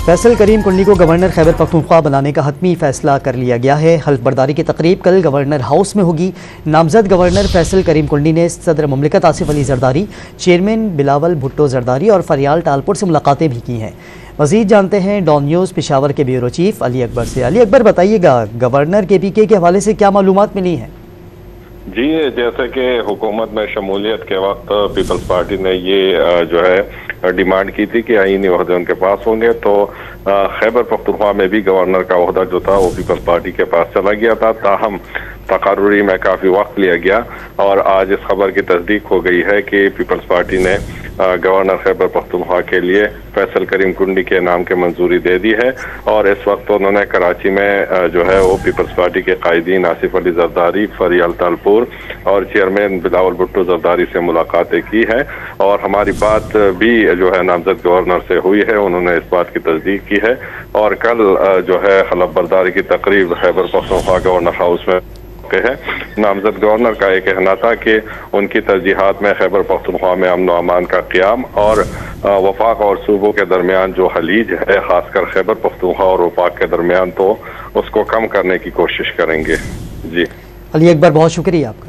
फैसल करीम कुंडी को गवर्नर खैबर पख्तूनख्वा बनाने का हतमी फैसला कर लिया गया है। हल्फ बर्दारी की तकरीब कल गवर्नर हाउस में होगी। नामजद गवर्नर फैसल करीम कुंडी ने सदर मुमलिकत आसिफ अली जरदारी, चेयरमैन बिलावल भुट्टो जरदारी और फरियाल टालपुर से मुलाकातें भी की हैं। मज़ीद जानते हैं डॉन न्यूज़ पेशावर के ब्यूरो चीफ अली अकबर से। अली अकबर, बताइएगा गवर्नर KPK के हवाले से क्या मालूमात मिली हैं? जी, जैसे कि हुकूमत में शमूलियत के वक्त पीपल्स पार्टी ने ये जो है डिमांड की थी कि आईनी ओहदे उनके पास होंगे, तो खैबर पख्तूनख्वा में भी गवर्नर का ओहदा जो था वो पीपल्स पार्टी के पास चला गया था। ताहम तकारुरी में काफ़ी वक्त लिया गया और आज इस खबर की तस्दीक हो गई है कि पीपल्स पार्टी ने गवर्नर खैबर पख्तूनख्वा के लिए फैसल करीम कुंडी के नाम की मंजूरी दे दी है। और इस वक्त उन्होंने कराची में जो है वो पीपल्स पार्टी के कायदीन आसिफ अली जरदारी, फरियाल तालपुर और चेयरमैन बिलावल भुट्टो जरदारी से मुलाकातें की है। और हमारी बात भी जो है नामजद गवर्नर से हुई है, उन्होंने इस बात की तस्दीक की है। और कल जो है हल्फ बर्दारी की तकरीब खैबर पख्तूनख्वा गवर्नर हाउस में है। नामजद गवर्नर का यह कहना था कि उनकी तरजीहात में खैबर पख्तूनख्वा में अमन व अमान का क़याम और वफाक और सूबों के दरमियान जो हलीज है, खासकर खैबर पख्तूनख्वा और वफाक के दरमियान, तो उसको कम करने की कोशिश करेंगे। जी अली अकबर, बहुत शुक्रिया आपका।